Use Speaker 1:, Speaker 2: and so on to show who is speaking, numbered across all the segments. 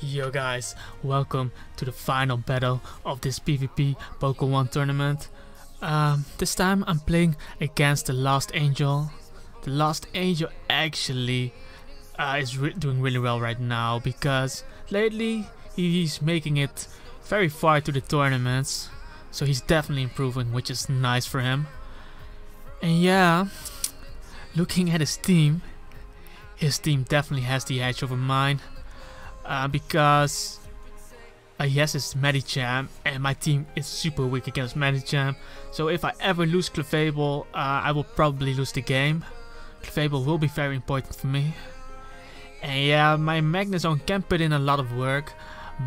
Speaker 1: Yo guys, welcome to the final battle of this PvP Pokeone tournament. This time I'm playing against the Last Angel. The Last Angel actually is doing really well right now because lately he's making it very far to the tournaments. So he's definitely improving, which is nice for him. And yeah, looking at his team definitely has the edge over mine. Because he has his Medicham and my team is super weak against Medicham. So if I ever lose Clefable, I will probably lose the game. Clefable will be very important for me. And yeah, my Magnezone can put in a lot of work,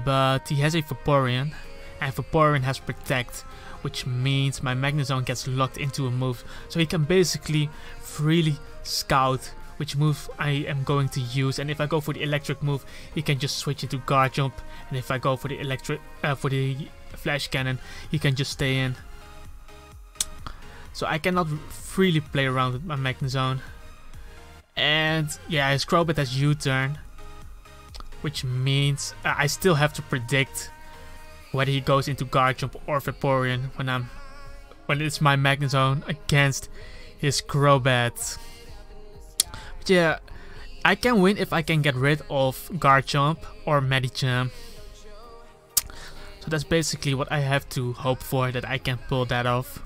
Speaker 1: but he has a Vaporeon, and Vaporeon has Protect, which means my Magnezone gets locked into a move, so he can basically freely scout which move I am going to use. And if I go for the electric move, he can just switch into guard jump, and if I go for the flash cannon, he can just stay in. So I cannot freely play around with my Magnezone. And yeah, his Crobat has U-turn, which means I still have to predict whether he goes into guard jump or Vaporeon when it's my Magnezone against his Crobat. Yeah, I can win if I can get rid of guard jump or Medicham. So that's basically what I have to hope for, that I can pull that off.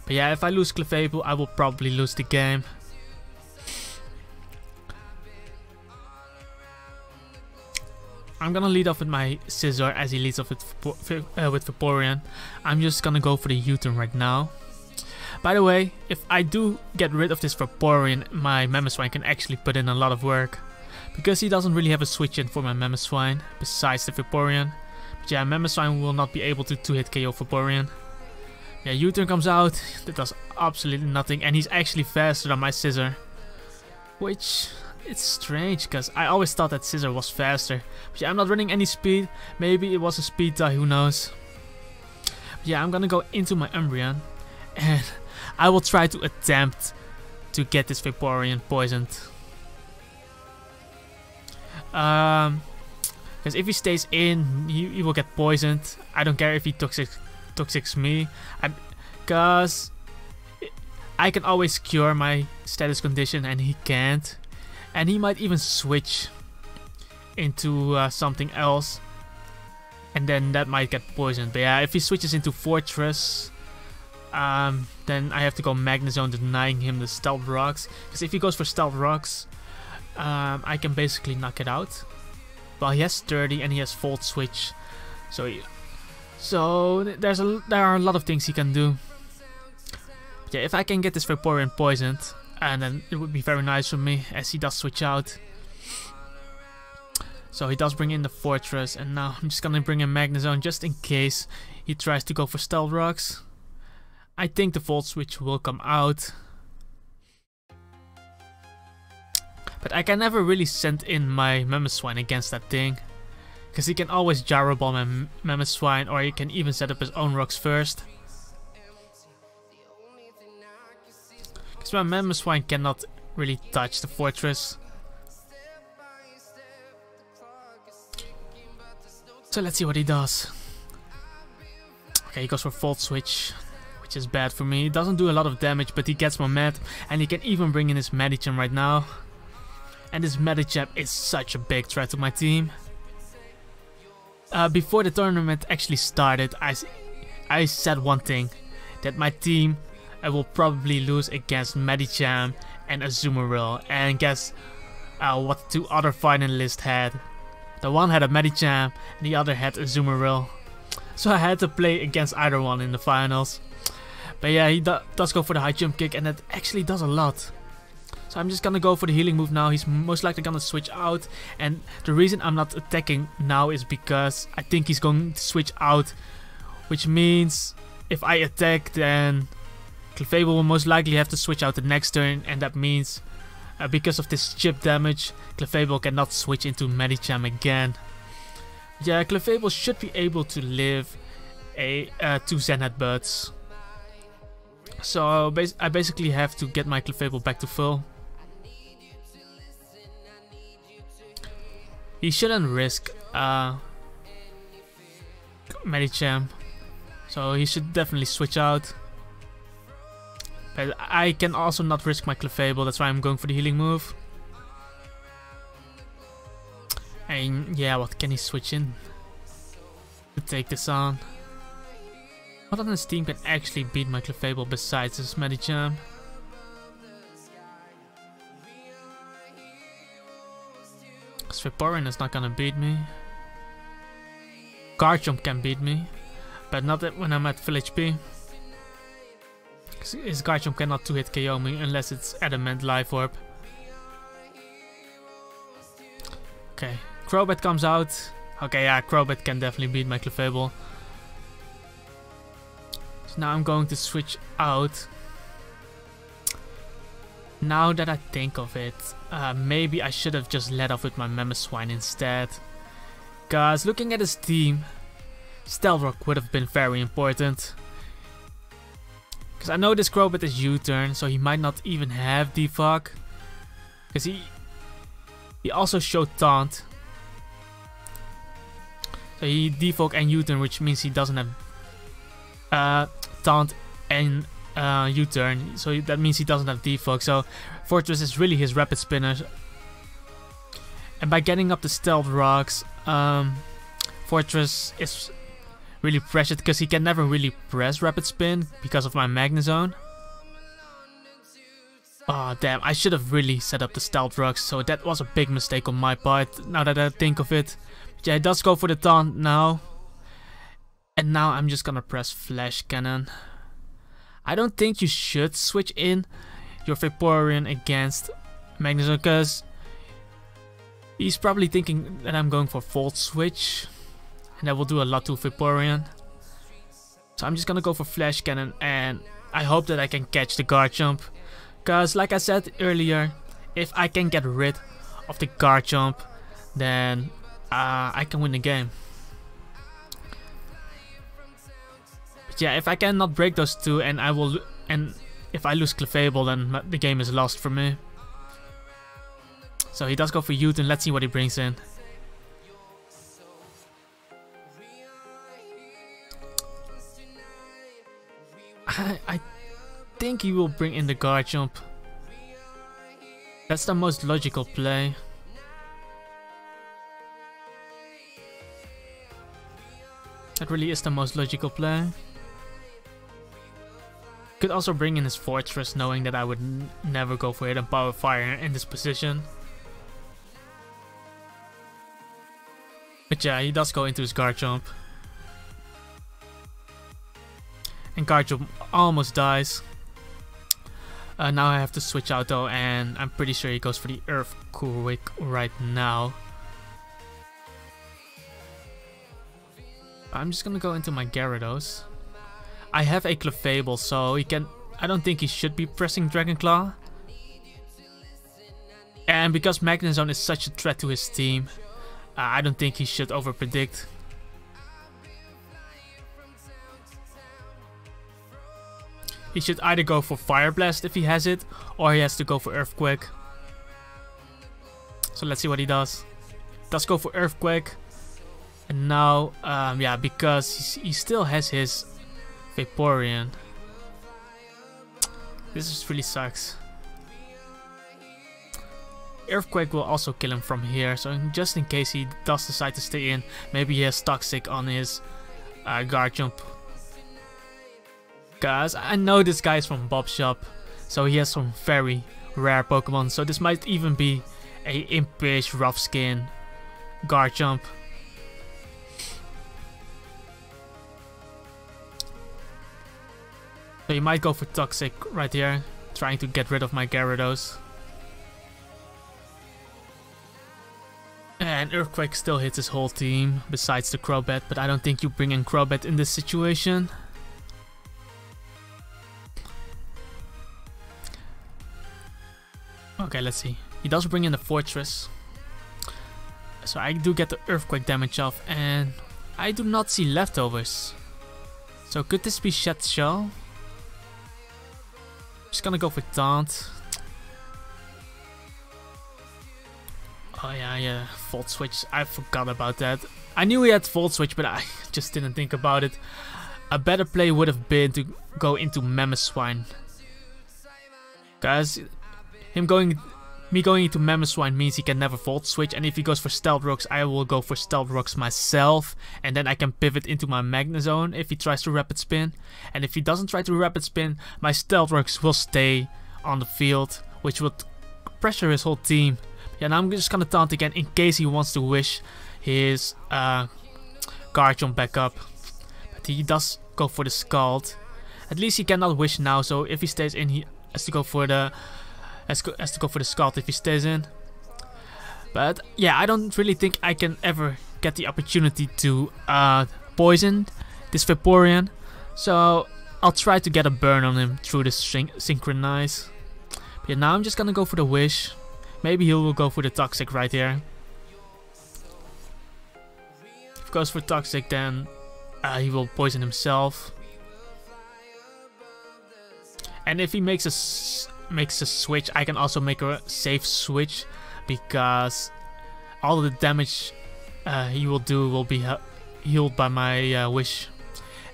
Speaker 1: But yeah, if I lose Clefable, I will probably lose the game. I'm gonna lead off with my Scizor as he leads off with Vaporeon. I'm just gonna go for the U-turn right now. By the way, if I do get rid of this Vaporeon, my Magnezone can actually put in a lot of work, because he doesn't really have a switch in for my Magnezone besides the Vaporeon. But yeah, Magnezone will not be able to 2-hit KO Vaporeon. Yeah, U-turn comes out, that does absolutely nothing, and he's actually faster than my Scizor. Which, it's strange, because I always thought that Scizor was faster. But yeah, I'm not running any speed, maybe it was a speed tie, who knows. But yeah, I'm gonna go into my Umbreon, and I will try to attempt to get this Vaporeon poisoned. Because if he stays in, he will get poisoned. I don't care if he toxics me, because I can always cure my status condition and he can't. And he might even switch into something else, and then that might get poisoned. But yeah, if he switches into Fortress, then I have to go Magnezone, denying him the Stealth Rocks. Because if he goes for Stealth Rocks, I can basically knock it out. Well, he has 30 and he has Volt Switch, so there are a lot of things he can do. But yeah, if I can get this Vaporeon poisoned, and then it would be very nice for me, as he does switch out. So he does bring in the Fortress, and now I'm just gonna bring in Magnezone just in case he tries to go for Stealth Rocks. I think the Volt Switch will come out. But I can never really send in my Magnezone against that thing, because he can always Gyro Ball my Magnezone, or he can even set up his own rocks first. Because my Magnezone cannot really touch the Fortress. So let's see what he does. Okay, he goes for Volt Switch, which is bad for me. It doesn't do a lot of damage, but he gets more mad, and he can even bring in his Medicham right now. And this Medicham is such a big threat to my team. Before the tournament actually started, I said one thing, that my team will probably lose against Medicham and Azumarill. And guess what the two other finalists had? The one had a Medicham and the other had Azumarill. So I had to play against either one in the finals. But yeah, he does go for the high jump kick, and that actually does a lot. So I'm just gonna go for the healing move now. He's most likely gonna switch out, and the reason I'm not attacking now is because I think he's going to switch out, which means if I attack, then Clefable will most likely have to switch out the next turn, and that means because of this chip damage, Clefable cannot switch into Medicham again. Yeah, Clefable should be able to live 2 Zen Headbutts. So I basically have to get my Clefable back to full. He shouldn't risk Medicham, so he should definitely switch out. But I can also not risk my Clefable, that's why I'm going for the healing move. And yeah, what can he switch in to take this on? What on his team can actually beat my Clefable besides his Medicham? Vaporeon is not gonna beat me. Garchomp can beat me, but not when I'm at full HP. His Garchomp cannot 2-hit KO me unless it's Adamant Life Orb. Okay, Crobat comes out. Okay, yeah, Crobat can definitely beat my Clefable. So now I'm going to switch out. Now that I think of it, maybe I should have just let off with my Magnezone instead. Cause looking at his team, Stealth Rock would have been very important. Cause I know this Crobat is U-turn, so he might not even have Defog. Cause he also showed Taunt. So he Defog and U-turn, which means he doesn't have Taunt and U-turn, so that means he doesn't have Defog. So Fortress is really his rapid spinner, and by getting up the Stealth Rocks, Fortress is really pressured because he can never really press rapid spin because of my Magnezone. Oh damn, I should have really set up the Stealth Rocks, so that was a big mistake on my part now that I think of it. But yeah, he does go for the taunt now, and now I'm just gonna press Flash Cannon. I don't think you should switch in your Vaporeon against Magnezone because he's probably thinking that I'm going for Volt Switch, and that will do a lot to Vaporeon. So I'm just gonna go for Flash Cannon, and I hope that I can catch the Garchomp. Because like I said earlier, if I can get rid of the Garchomp, then I can win the game. Yeah, if I cannot break those two, and if I lose Clefable, then the game is lost for me. So he does go for U-turn. Let's see what he brings in. I think he will bring in the Garchomp. That's the most logical play. That really is the most logical play. Could also bring in his Fortress, knowing that I would never go for Hidden Power Fire in this position. But yeah, he does go into his Garchomp. And Garchomp almost dies. Now I have to switch out though, and I'm pretty sure he goes for the Earthquake right now. I'm just gonna go into my Gyarados. I have a Clefable, so he can. I don't think he should be pressing Dragon Claw. And because Magnezone is such a threat to his team, I don't think he should overpredict. He should either go for Fire Blast if he has it, or he has to go for Earthquake. So let's see what he does. Does go for Earthquake. And now, yeah, because he still has his Vaporeon. This just really sucks. Earthquake will also kill him from here, so just in case he does decide to stay in, maybe he has Toxic on his Garchomp. Guys, I know this guy is from Bob Shop, so he has some very rare Pokemon, so this might even be a Impish Rough Skin Garchomp. So he might go for Toxic right here, trying to get rid of my Gyarados. And Earthquake still hits his whole team, besides the Crobat, but I don't think you bring in Crobat in this situation. Okay, let's see. He does bring in the Fortress. So I do get the Earthquake damage off, and I do not see leftovers. So could this be Shed Shell? Just gonna go for Taunt. Oh yeah, Volt Switch. I forgot about that. I knew he had Volt Switch, but I just didn't think about it. A better play would have been to go into Magnezone. Guys, me going into Magnezone means he can never Volt Switch, and if he goes for Stealth Rocks, I will go for Stealth Rocks myself, and then I can pivot into my Magnezone if he tries to Rapid Spin. And if he doesn't try to Rapid Spin, my Stealth Rocks will stay on the field, which would pressure his whole team. Yeah, now I'm just gonna taunt again in case he wants to wish his Garchomp back up. But he does go for the Scald. At least he cannot wish now, so if he stays in, he has to go for the Scald if he stays in. But yeah, I don't really think I can ever get the opportunity to poison this Vaporeon. So I'll try to get a burn on him through the Synchronize. But yeah, now I'm just gonna go for the Wish. Maybe he will go for the Toxic right here. If he goes for Toxic, then he will poison himself. And if he makes a switch, I can also make a safe switch, because all of the damage he will do will be healed by my Wish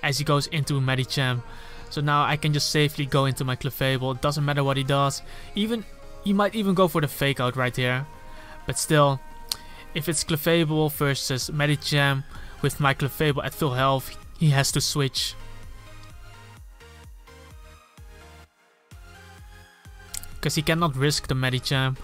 Speaker 1: as he goes into Medicham. So now I can just safely go into my Clefable. It doesn't matter what he does. He might even go for the Fake Out right here. But still, if it's Clefable versus Medicham with my Clefable at full health, he has to switch. Because he cannot risk the Medicham.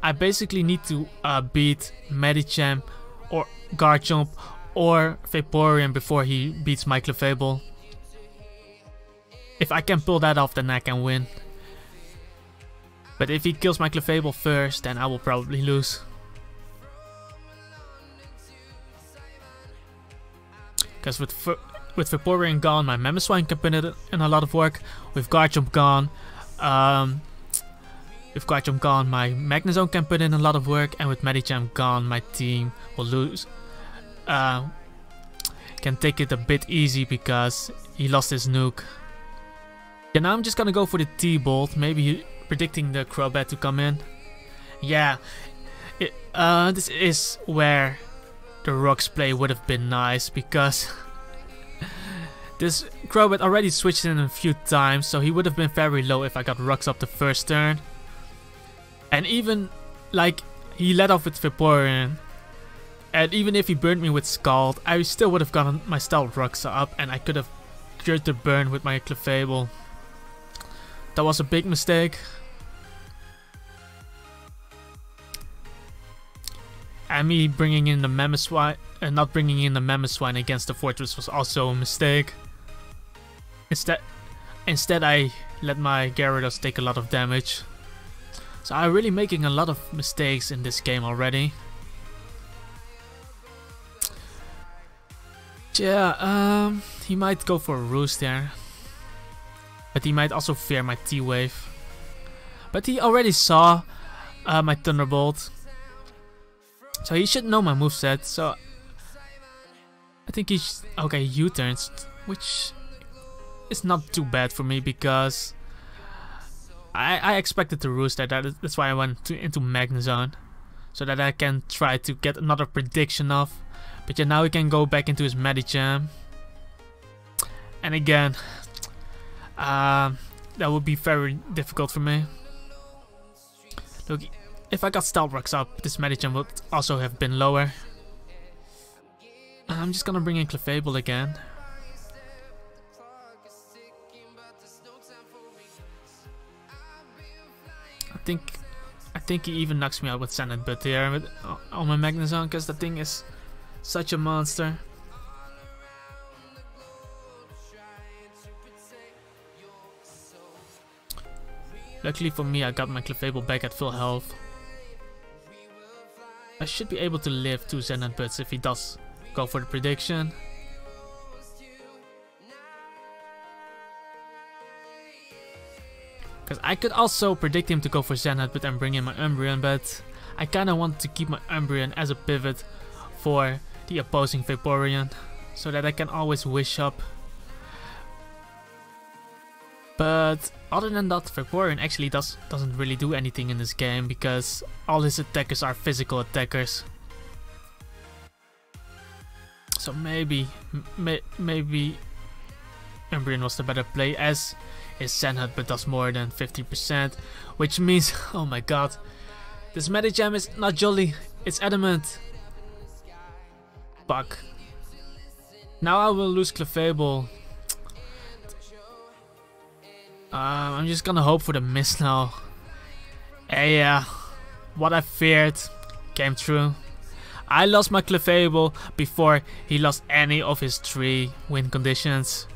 Speaker 1: I basically need to beat Medicham or Garchomp or Vaporeon before he beats my Clefable. If I can pull that off, then I can win. But if he kills my Clefable first, then I will probably lose. Because with Vaporeon gone, my Magnezone can put in a lot of work. With Garchomp gone, my Magnezone can put in a lot of work. And with Medicham gone, my team will lose. Can take it a bit easy because he lost his nuke. Yeah, now I'm just gonna go for the T-Bolt. Maybe predicting the Crobat to come in. Yeah, this is where the Rocks play would have been nice, because this Crobat already switched in a few times, so he would have been very low if I got Rocks up the first turn. And even like he led off with Vaporeon, and even if he burned me with Scald, I still would have gotten my Stealth Rocks up, and I could have cured the burn with my Clefable. That was a big mistake. And me bringing in the Magnezone and not bringing in the Magnezone against the Fortress was also a mistake. Instead I let my Gyarados take a lot of damage. So I'm really making a lot of mistakes in this game already. Yeah, he might go for a Roost there. But he might also fear my T-Wave. But he already saw my Thunderbolt. So he should know my moveset, so I think he's okay. U-turns, which is not too bad for me because I expected to Roost there. That's why I went into Magnezone, so that I can try to get another prediction off. But yeah, now he can go back into his Medicham, and again, that would be very difficult for me. Look. If I got Stealth Rocks up, this Medicham would also have been lower. I'm just gonna bring in Clefable again. I think he even knocks me out with Sand and Butt here on my Magnezone, because the thing is such a monster. Luckily for me, I got my Clefable back at full health. I should be able to live 2 Zen and Butts if he does go for the prediction. Because I could also predict him to go for Zen Headbutt and bring in my Umbreon, but I kinda want to keep my Umbreon as a pivot for the opposing Vaporeon, so that I can always wish up. But other than that, Vaporeon actually doesn't really do anything in this game because all his attackers are physical attackers. So maybe Umbreon was the better play, as his Sand Headbutt does more than 50%, which means, oh my god, this Medicham is not jolly, it's adamant. Fuck. Now I will lose Clefable. I'm just gonna hope for the miss now. Yeah, what I feared came true. I lost my Clefable before he lost any of his 3 win conditions.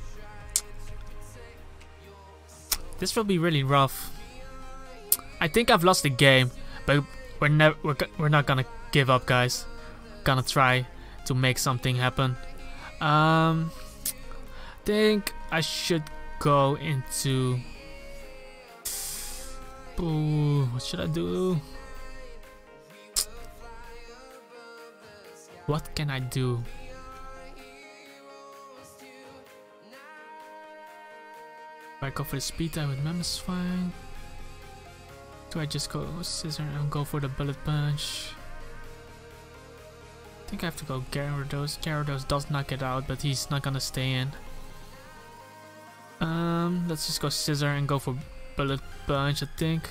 Speaker 1: This will be really rough. I think I've lost the game, but we're not gonna give up, guys. We're gonna try to make something happen. Think I should go into... Ooh, what should I do? What can I do? Do I go for the speed type with Magnezone? Do I just go Scissor and go for the Bullet Punch? I think I have to go Gyarados. Gyarados does knock it out, but he's not gonna stay in. Let's just go Scissor and go for Bullet Punch, I think.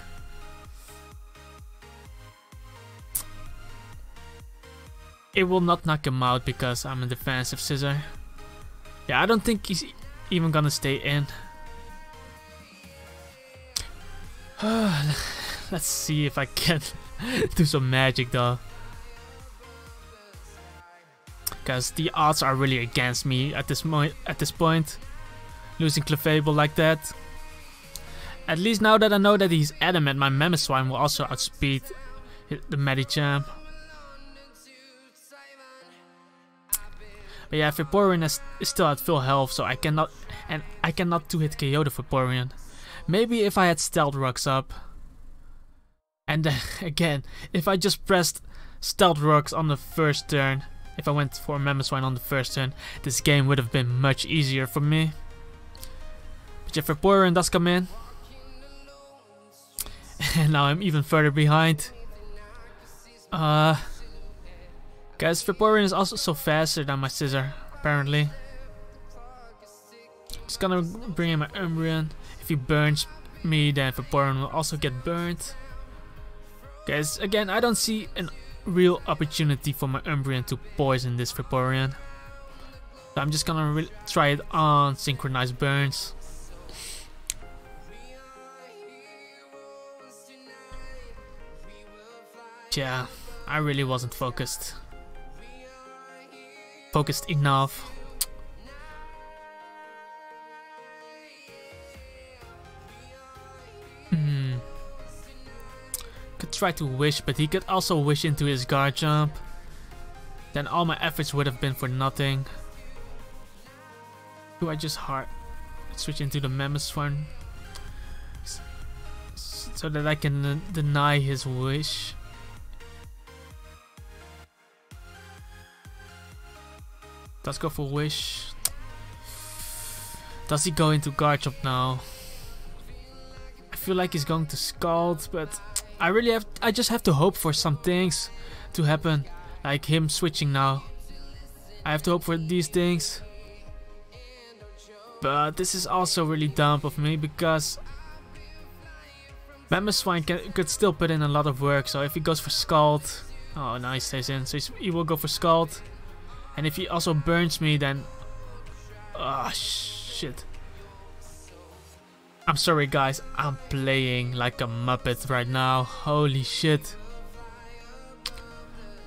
Speaker 1: It will not knock him out because I'm a defensive Scissor. Yeah, I don't think he's even gonna stay in. Let's see if I can do some magic though. Because the odds are really against me at this point. Losing Clefable like that. At least now that I know that he's adamant, my Magnezone will also outspeed the Medicham. But yeah, Vaporeon is still at full health, so I cannot 2-hit KO the Vaporeon. Maybe if I had Stealth Rocks up. And then again, if I just pressed Stealth Rocks on the first turn, if I went for Magnezone on the first turn, this game would have been much easier for me. But yeah, Vaporeon does come in. And now I'm even further behind. Guys, Vaporeon is also so faster than my Scissor, apparently. Just gonna bring in my Umbreon. If he burns me, then Vaporeon will also get burnt. Guys, again, I don't see a real opportunity for my Umbreon to poison this Vaporeon. So I'm just gonna try it on Synchronized Burns. Yeah, I really wasn't focused enough. Could try to wish, but he could also wish into his guard jump. Then all my efforts would have been for nothing. Do I just hard switch into the Magnezone so that I can deny his wish? Let's go for wish. Does he go into guard jump now? I feel like he's going to Scald, but I just have to hope for some things to happen, like him switching now. I have to hope for these things. But this is also really dumb of me because Magnezone could still put in a lot of work. So if he goes for Scald, oh no, he stays in. So he will go for Scald. And if he also burns me, then ah, shit. I'm sorry guys, I'm playing like a muppet right now. Holy shit.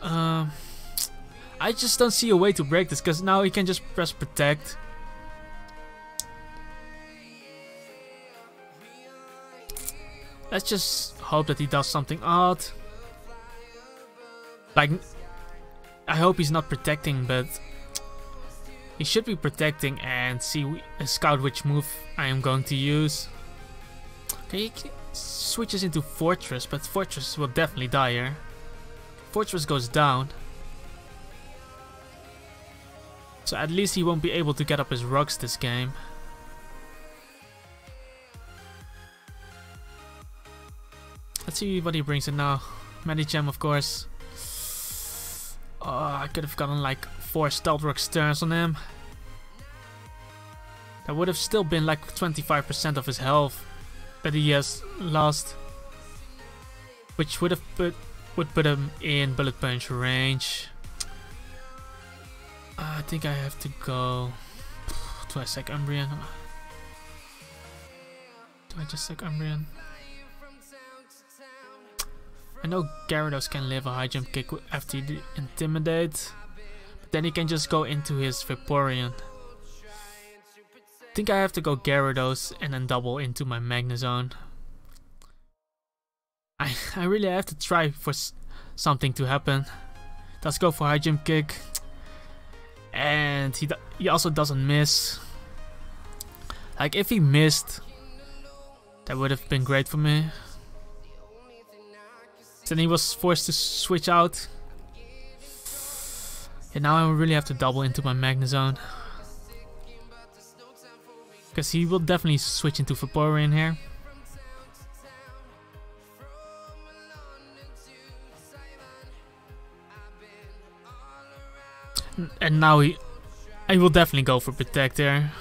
Speaker 1: I just don't see a way to break this, because now he can just press protect. Let's just hope that he does something odd. Like, I hope he's not protecting, but he should be protecting, and scout which move I am going to use. Okay, he switches into Fortress, but Fortress will definitely die here. Fortress goes down. So at least he won't be able to get up his rocks this game. Let's see what he brings in now. Medicham, of course. Oh, I could have gotten like 4 Stealth Rock Stearns on him. That would have still been like 25% of his health that he has lost, which would put him in Bullet Punch range. I think I have to go. Do I sack Umbreon? Do I just sack Umbreon? I know Gyarados can live a high jump kick after you Intimidate, but then he can just go into his Vaporeon. I think I have to go Gyarados and then double into my Magnezone. I really have to try for something to happen. Let's go for high jump kick, and he also doesn't miss. Like if he missed, that would have been great for me. Then he was forced to switch out. And now I really have to double into my Magnezone, because he will definitely switch into Vaporeon here. And now I will definitely go for Protect there.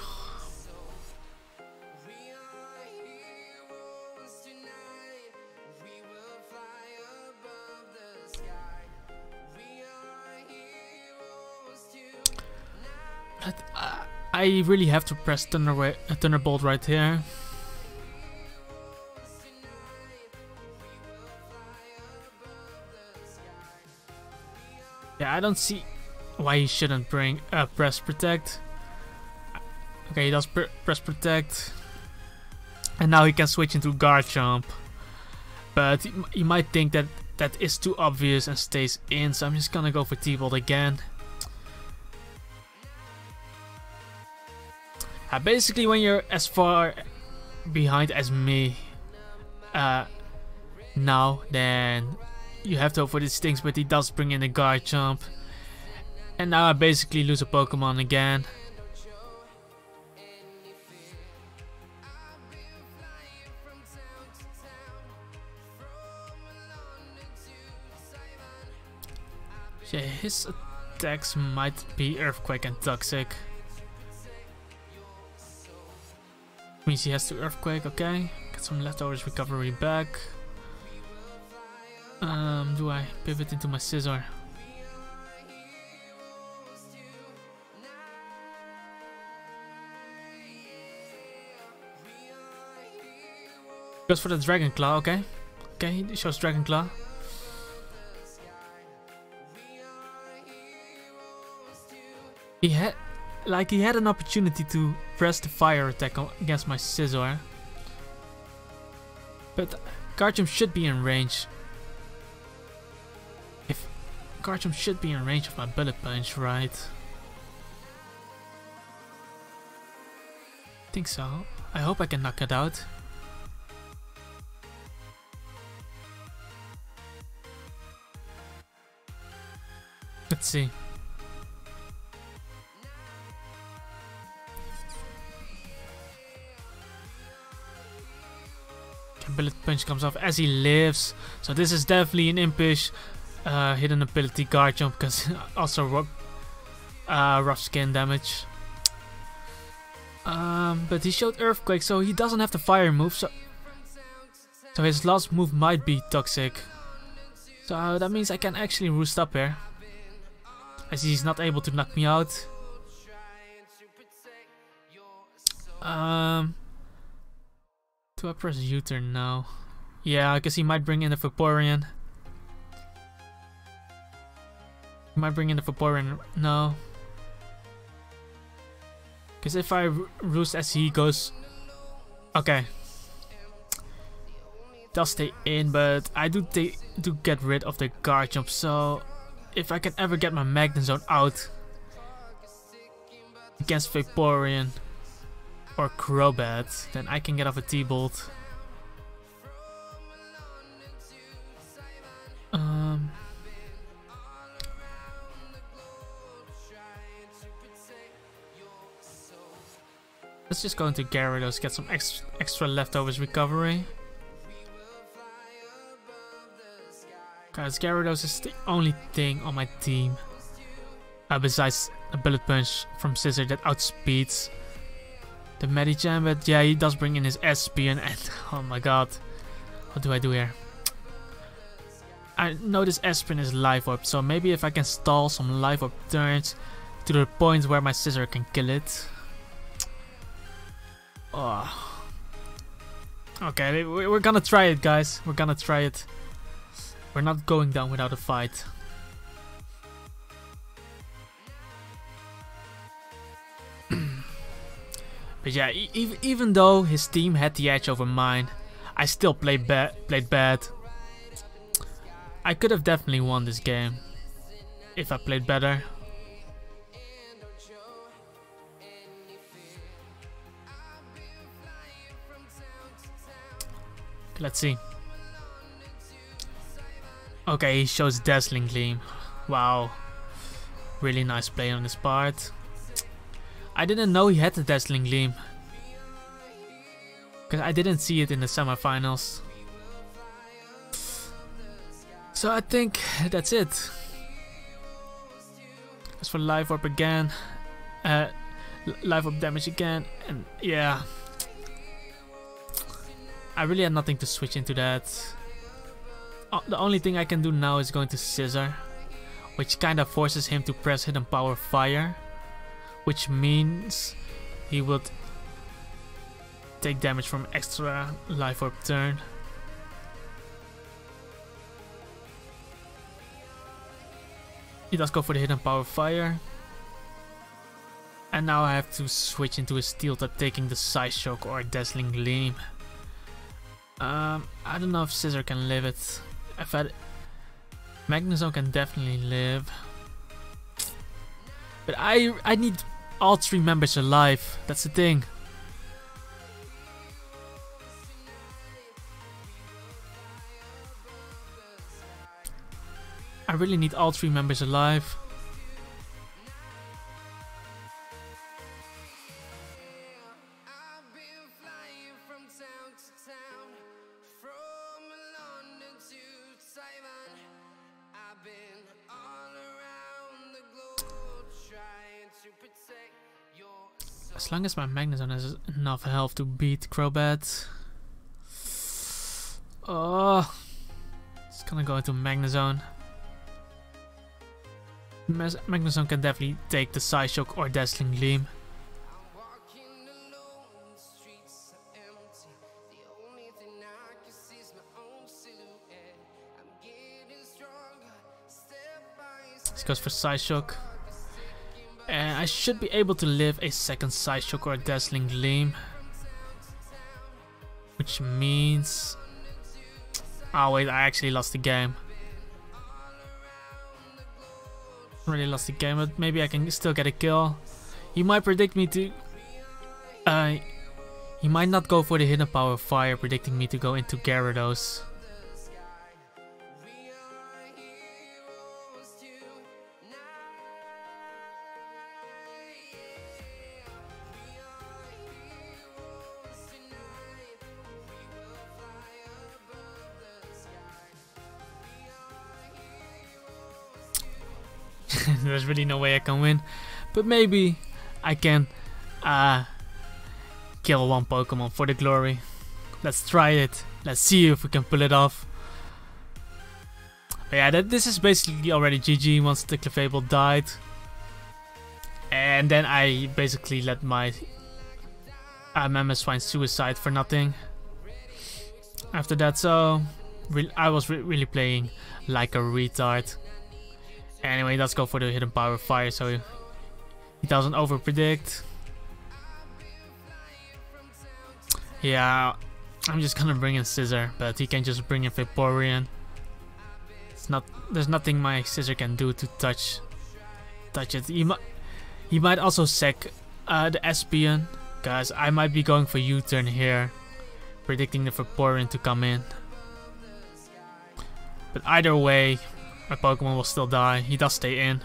Speaker 1: I really have to press Thunderbolt right here. Yeah, I don't see why he shouldn't bring press Protect. Okay, he does press Protect, and now he can switch into Garchomp. But he might think that that is too obvious and stays in, so I'm just gonna go for T-Bolt again. Basically, when you're as far behind as me now, then you have to hope for these things, but he does bring in a Garchomp. And now I basically lose a Pokemon again. Yeah, his attacks might be Earthquake and Toxic. Means he has to Earthquake, okay. Get some leftovers recovery back. Do I pivot into my Scizor? Goes for the Dragon Claw, okay. Okay, he shows Dragon Claw. He had an opportunity to press the fire attack against my Scizor, but Garchomp should be in range. If Garchomp should be in range of my Bullet Punch, right? I think so. I hope I can knock it out. Let's see. Bullet Punch comes off as he lives, so this is definitely an impish hidden ability Garchomp, because also rough skin damage. But he showed Earthquake, so he doesn't have the fire move, so his last move might be Toxic. So that means I can actually roost up here, as he's not able to knock me out. Do I press U-turn now? Yeah, because he might bring in the Vaporeon. He might bring in the Vaporeon now. Because if I roost as he goes... Okay. They'll stay in, but I do get rid of the Garchomp, so... If I can ever get my Magnezone out against Vaporeon or Crobat, then I can get off a T-Bolt. Let's just go into Gyarados, get some extra leftovers recovery. Guys, Gyarados is the only thing on my team besides a Bullet Punch from Scissor that outspeeds the Medicham, but yeah, he does bring in his Espeon and oh my god, what do I do here? I know this Espeon is Life Orb, so maybe if I can stall some Life Orb turns to the point where my Scissor can kill it. Oh. Okay, we're gonna try it, guys. We're gonna try it. We're not going down without a fight. But yeah, even though his team had the edge over mine, I still played bad. I could have definitely won this game if I played better. Let's see. Okay, he shows Dazzling Gleam. Wow. Really nice play on his part. I didn't know he had the Dazzling Gleam, because I didn't see it in the semifinals. So I think that's it. As for Life Orb again, Life Orb damage again, and yeah, I really had nothing to switch into that. The only thing I can do now is going to Scissor, which kinda forces him to press Hidden Power Fire, which means he would take damage from extra Life Orb turn. He does go for the Hidden Power Fire. And now I have to switch into a Steel type, taking the Side Shock or Dazzling Gleam. I don't know if Scissor can live it. If Magnezone can definitely live. But I need all three members alive. That's the thing. I really need all three members alive. As long as my Magnezone has enough health to beat Crobat. Oh, it's gonna go into Magnezone. Magnezone can definitely take the Side Shock or Dazzling Gleam. This goes for Side Shock. And I should be able to live a second Side Shock or a Dazzling Gleam. Which means... oh wait, I actually lost the game. Really lost the game, but maybe I can still get a kill. He might predict me to... he might not go for the Hidden Power Fire, predicting me to go into Gyarados. There's really no way I can win, but maybe I can kill one Pokemon for the glory. Let's try it. Let's see if we can pull it off. But yeah, this is basically already GG once the Clefable died. And then I basically let my Mammoth find suicide for nothing. After that, so I was really playing like a retard. Anyway, let's go for the Hidden Power Fire so he doesn't over predict. Yeah, I'm just gonna bring in Scissor, but he can just bring in Vaporeon. There's nothing my Scissor can do to touch it. He might also sack the Espeon, guys. I might be going for U-turn here, predicting the Vaporeon to come in. But either way, my Pokemon will still die. He does stay in.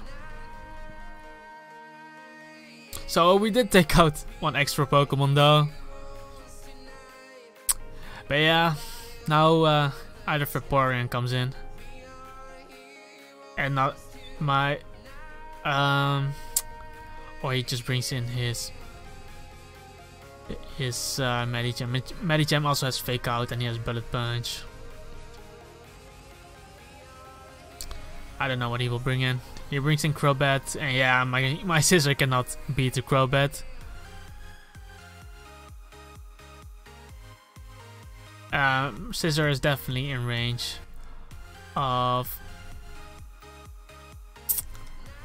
Speaker 1: So we did take out one extra Pokemon though. But yeah, now either Vaporeon comes in. and not my or he just brings in his Medicham. Medicham also has Fake Out and he has Bullet Punch. I don't know what he will bring in. He brings in Crobat, and yeah, my Scissor cannot beat the Crobat. Scissor is definitely in range of.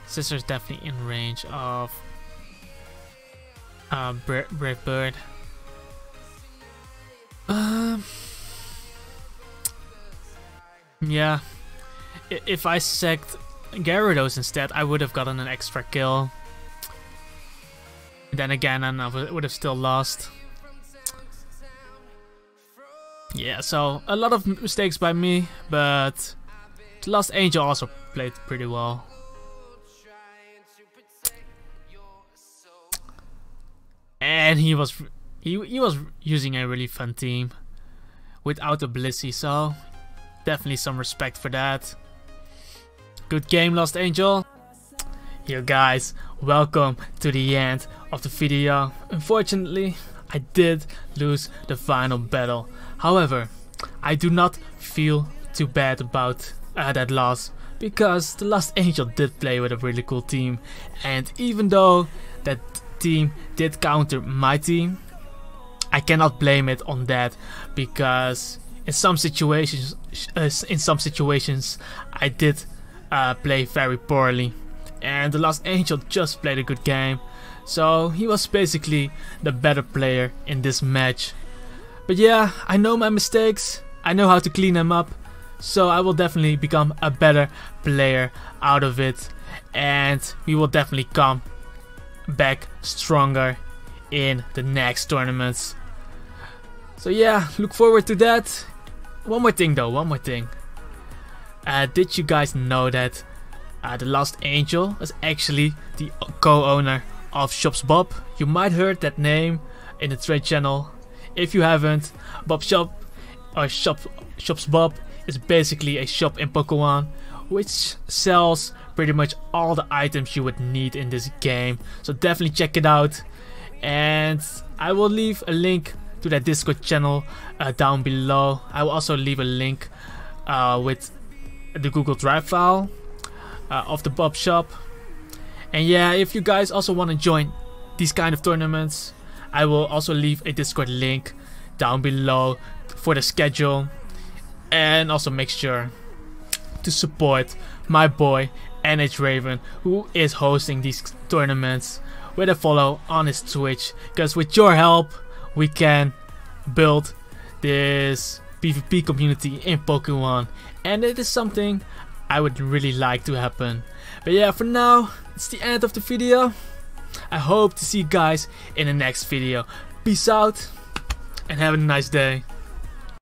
Speaker 1: Scissor's definitely in range of Brave Bird. Yeah, if I sacked Gyarados instead, I would have gotten an extra kill. Then again, I would have still lost. Yeah, so a lot of mistakes by me, but the Lost Angel also played pretty well. And he was using a really fun team without the Blissey, so definitely some respect for that. Good game, Lost Angel. Yo guys, welcome to the end of the video. Unfortunately, I did lose the final battle. However, I do not feel too bad about that loss, because the Lost Angel did play with a really cool team, and even though that team did counter my team, I cannot blame it on that, because in some situations I did play very poorly, and the Lost Angel just played a good game, so he was basically the better player in this match. But yeah, I know my mistakes, I know how to clean them up, so I will definitely become a better player out of it, and we will definitely come back stronger in the next tournaments. So yeah, look forward to that. One more thing though, did you guys know that the Lost Angel is actually the co-owner of Shops Bob? You might heard that name in the trade channel. If you haven't, Bob Shop or Shops Bob is basically a shop in Pokeone which sells pretty much all the items you would need in this game, so definitely check it out. And I will leave a link to that Discord channel down below. I will also leave a link with the Google Drive file of the Bob shop. And yeah, if you guys also want to join these kind of tournaments, I will also leave a Discord link down below for the schedule. And also make sure to support my boy NH Raven, who is hosting these tournaments, with a follow on his Twitch, because with your help we can build this PvP community in Pokémon, and it is something I would really like to happen. But yeah, for now it's the end of the video. I hope to see you guys in the next video. Peace out and have a nice day.